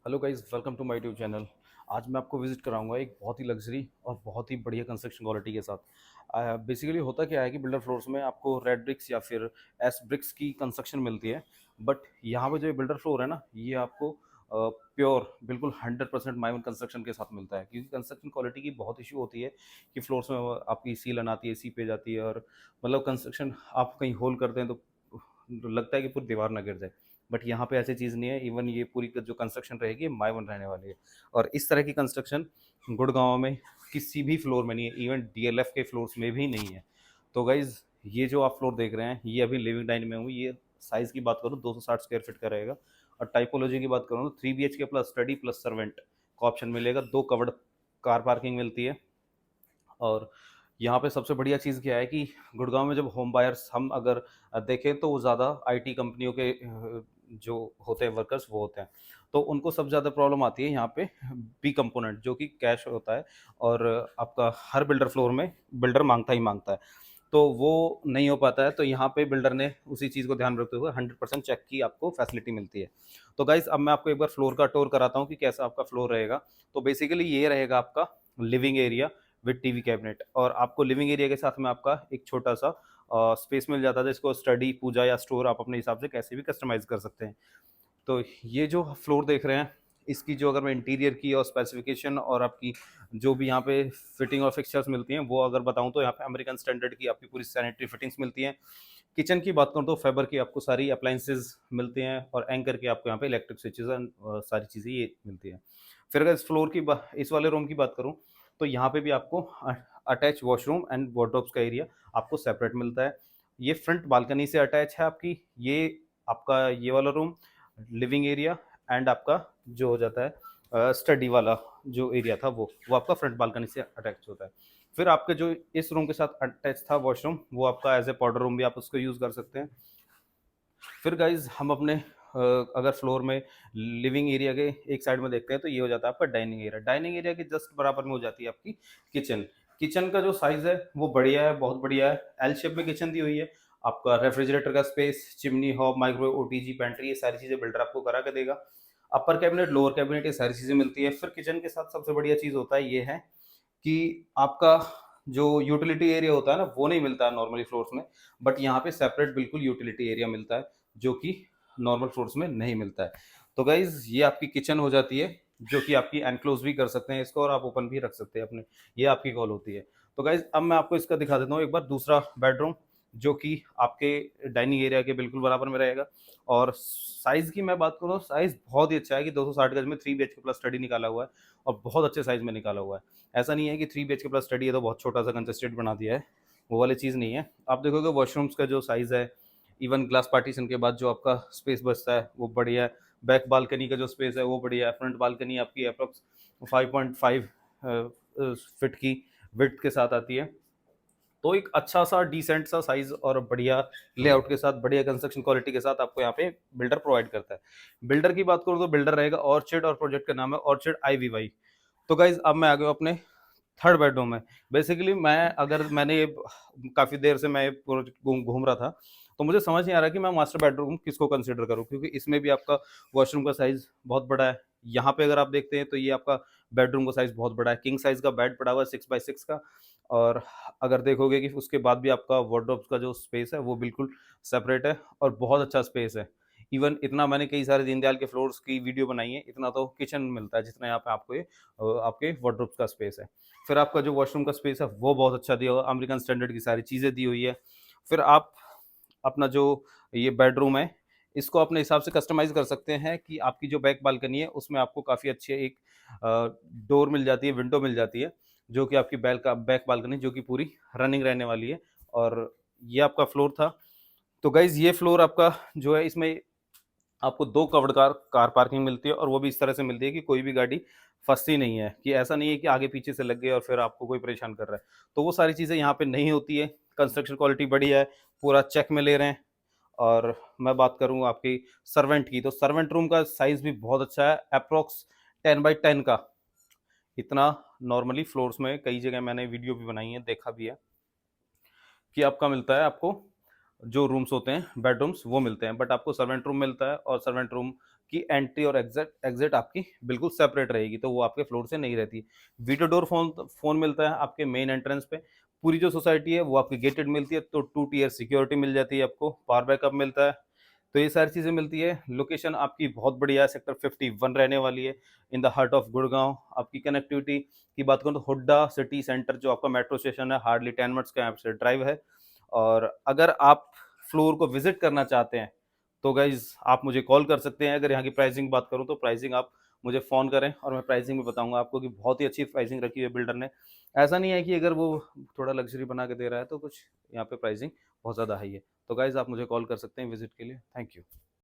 Hello guys, welcome to my YouTube channel. आज मैं आपको विजिट कराऊंगा एक बहुत ही लग्जरी और बहुत ही बढ़िया कंस्ट्रक्शन क्वालिटी के साथ। बेसिकली होता क्या है कि बिल्डर फ्लोर्स में आपको रेड ब्रिक्स या फिर एस ब्रिक्स की कंस्ट्रक्शन मिलती है। बट यहाँ पे जो बिल्डर फ्लोर है ना, ये आपको प्योर बिल्कुल 100% माइवन कंस्ट्रक्शन के साथ मिलता है, क्योंकि कंस्ट्रक्शन क्वालिटी की बहुत इशू होती है कि फ्लोर्स में आपकी सीलन आती है, सी पे जाती है, और मतलब कंस्ट्रक्शन आप कहीं होल करते हैं तो लगता है कि पूरी दीवार ना गिर जाए। बट यहाँ पे ऐसी चीज़ नहीं है। इवन ये पूरी जो कंस्ट्रक्शन रहेगी माई वन रहने वाली है। और इस तरह की कंस्ट्रक्शन गुड़गांव में किसी भी फ्लोर में नहीं है, इवन डीएलएफ के फ्लोर्स में भी नहीं है। तो गाइज, ये जो आप फ्लोर देख रहे हैं ये अभी लिविंग डाइनिंग में हूँ। ये साइज़ की बात करूँ 260 स्क्वायर फीट का रहेगा। और टाइपोलॉजी की बात करूँ तो 3 BHK plus study plus servant का ऑप्शन मिलेगा। 2 कवर्ड कार पार्किंग मिलती है। और यहाँ पे सबसे बढ़िया चीज़ क्या है कि गुड़गांव में जब होम बायर्स हम अगर देखें तो वो ज़्यादा आईटी कंपनियों के जो होते हैं वर्कर्स वो होते हैं। तो उनको सबसे ज़्यादा प्रॉब्लम आती है यहाँ पे बी कंपोनेंट, जो कि कैश होता है। और आपका हर बिल्डर फ्लोर में बिल्डर मांगता ही मांगता है, तो वो नहीं हो पाता है। तो यहाँ पे बिल्डर ने उसी चीज़ को ध्यान रखते हुए 100% चेक की आपको फैसिलिटी मिलती है। तो गाइज, अब मैं आपको एक बार फ्लोर का टूर कराता हूँ कि कैसा आपका फ्लोर रहेगा। तो बेसिकली ये रहेगा आपका living area with TV cabinet. और आपको लिविंग एरिया के साथ में आपका एक छोटा सा स्पेस मिल जाता है, जिसको स्टडी, पूजा या स्टोर आप अपने हिसाब से कैसे भी कस्टमाइज कर सकते हैं। तो ये जो फ्लोर देख रहे हैं, इसकी जो अगर मैं इंटीरियर की और स्पेसिफिकेशन और आपकी जो भी यहाँ पे फिटिंग और फिक्सचर्स मिलती हैं वो अगर बताऊँ, तो यहाँ पे अमेरिकन स्टैंडर्ड की आपकी पूरी सैनिटरी फिटिंग्स मिलती हैं। किचन की बात करूँ तो फेबर की आपको सारी अप्लाइंसेज मिलते हैं, और एंकर की आपको यहाँ पे इलेक्ट्रिक स्विचेज एंड सारी चीज़ें ये मिलती हैं। फिर अगर इस फ्लोर की इस वाले रूम की बात करूँ, तो यहाँ पे भी आपको अटैच वॉशरूम एंड वार्डरोब्स का एरिया आपको सेपरेट मिलता है। ये फ्रंट बालकनी से अटैच है आपकी। ये आपका ये वाला रूम लिविंग एरिया एंड आपका जो हो जाता है स्टडी वाला जो एरिया था वो आपका फ्रंट बालकनी से अटैच होता है। फिर आपके जो इस रूम के साथ अटैच था वॉशरूम, वो आपका एज ए पाउडर रूम भी आप उसको यूज़ कर सकते हैं। फिर गाइज हम अपने अगर फ्लोर में लिविंग एरिया के एक साइड में देखते हैं, तो ये हो जाता है आपका डाइनिंग एरिया। डाइनिंग एरिया के जस्ट बराबर में हो जाती है आपकी किचन। किचन का जो साइज है वो बढ़िया है, बहुत बढ़िया है। एल शेप में किचन दी हुई है। आपका रेफ्रिजरेटर का space, chimney, hob, microwave, OTG, pantry, ये सारी चीज़ें बिल्डर आपको करा के देगा। अपर कैबिनेट, लोअर कैबिनेट, ये सारी चीज़ें मिलती है। फिर किचन के साथ सबसे बढ़िया चीज़ होता है ये है कि आपका जो यूटिलिटी एरिया होता है ना, वो नहीं मिलता है नॉर्मली फ्लोर्स में। बट यहाँ पे सेपरेट बिल्कुल यूटिलिटी एरिया मिलता है, जो कि नॉर्मल फ्लोर्स में नहीं मिलता है। तो गाइज, ये आपकी किचन हो जाती है, जो कि आपकी एनक्लोज भी कर सकते हैं इसको, और आप ओपन भी रख सकते हैं अपने। ये आपकी कॉल होती है। तो गाइज, अब मैं आपको इसका दिखा देता हूँ एक बार दूसरा बेडरूम, जो कि आपके डाइनिंग एरिया के बिल्कुल बराबर में रहेगा। और साइज की मैं बात करूँ, साइज बहुत ही अच्छा है कि 260 गज में 3 BHK प्लस स्टडी निकाला हुआ है, और बहुत अच्छे साइज में निकाला हुआ है। ऐसा नहीं है कि 3 BHK प्लस स्टडी है तो बहुत छोटा सा कंजस्टेड बना दिया है, वो वाली चीज़ नहीं है। आप देखोगे वॉशरूम्स का जो साइज़ है, इवन ग्लास पार्टीशन के बाद जो आपका स्पेस बचता है वो बढ़िया है। बैक बालकनी का जो स्पेस है वो बढ़िया है। फ्रंट बालकनी आपकी अप्रोक्स 5.5 फिट की विड्थ के साथ आती है। तो एक अच्छा सा डिसेंट सा साइज और बढ़िया लेआउट के साथ, बढ़िया कंस्ट्रक्शन क्वालिटी के साथ आपको यहाँ पे बिल्डर प्रोवाइड करता है। बिल्डर की बात करूँ तो बिल्डर रहेगा ऑर्चिड, और प्रोजेक्ट का नाम है ऑर्चिड IVY। तो गाइज, अब मैं आ गया हूँ अपने थर्ड बेडरूम है। बेसिकली मैंने ये काफ़ी देर से मैं प्रोजेक्ट घूम रहा था, तो मुझे समझ नहीं आ रहा कि मैं मास्टर बेडरूम किसको कंसिडर करूं, क्योंकि इसमें भी आपका वॉशरूम का साइज बहुत बड़ा है। यहाँ पे अगर आप देखते हैं तो ये आपका बेडरूम का साइज बहुत बड़ा है। किंग साइज का बेड पड़ा हुआ है 6x6 का। और अगर देखोगे कि उसके बाद भी आपका वार्डरोब्स का जो स्पेस है वो बिल्कुल सेपरेट है, और बहुत अच्छा स्पेस है। इवन इतना मैंने कई सारे दीनदयाल के फ्लोर्स की वीडियो बनाई है, इतना तो किचन मिलता है जितना यहाँ पे आपको ये आपके वार्डरोब्स का स्पेस है। फिर आपका जो वॉशरूम का स्पेस है वो बहुत अच्छा दिया हुआ, अमेरिकन स्टैंडर्ड की सारी चीज़ें दी हुई है। फिर आप अपना जो ये बेडरूम है, इसको अपने हिसाब से कस्टमाइज़ कर सकते हैं कि आपकी जो बैक बालकनी है उसमें आपको काफ़ी अच्छी एक डोर मिल जाती है, विंडो मिल जाती है, जो कि आपकी बैक बालकनी जो कि पूरी रनिंग रहने वाली है। और ये आपका फ्लोर था। तो गाइज़, ये फ्लोर आपका जो है, इसमें आपको 2 कवर्ड कार पार्किंग मिलती है, और वो भी इस तरह से मिलती है कि कोई भी गाड़ी फँसती नहीं है, कि ऐसा नहीं है कि आगे पीछे से लग गई और फिर आपको कोई परेशान कर रहा है। तो वो सारी चीज़ें यहाँ पे नहीं होती है। कंस्ट्रक्शन क्वालिटी बढ़िया है, पूरा चेक में ले रहे हैं। और मैं बात करूँ आपकी सर्वेंट की, तो सर्वेंट रूम का साइज़ भी बहुत अच्छा है, एप्रॉक्स 10x10 का। इतना नॉर्मली फ्लोर्स में कई जगह मैंने वीडियो भी बनाई है, देखा भी है कि आपका मिलता है, आपको जो रूम्स होते हैं बेडरूम्स वो मिलते हैं, बट आपको सर्वेंट रूम मिलता है। और सर्वेंट रूम कि एंट्री और एग्जिट एग्जिट आपकी बिल्कुल सेपरेट रहेगी, तो वो आपके फ्लोर से नहीं रहती। वीडियो डोर फोन मिलता है आपके मेन एंट्रेंस पे। पूरी जो सोसाइटी है वो आपकी गेटेड मिलती है, तो 2 टियर सिक्योरिटी मिल जाती है आपको, पावर बैकअप मिलता है, तो ये सारी चीज़ें मिलती है। लोकेशन आपकी बहुत बढ़िया है, सेक्टर 51 रहने वाली है, in the heart of Gurgaon. आपकी कनेक्टिविटी की बात करूँ तो हुड्डा सिटी सेंटर जो आपका मेट्रो स्टेशन है, हार्डली 10 मिनट्स का यहाँ से ड्राइव है। और अगर आप फ्लोर को विजिट करना चाहते हैं तो गाइज आप मुझे कॉल कर सकते हैं। अगर यहाँ की प्राइसिंग बात करूँ तो प्राइसिंग आप मुझे फ़ोन करें और मैं प्राइसिंग भी बताऊंगा आपको कि बहुत ही अच्छी प्राइसिंग रखी है बिल्डर ने। ऐसा नहीं है कि अगर वो थोड़ा लग्जरी बना के दे रहा है तो कुछ यहाँ पे प्राइसिंग बहुत ज़्यादा हाई है। तो गाइज आप मुझे कॉल कर सकते हैं विजिट के लिए। Thank you.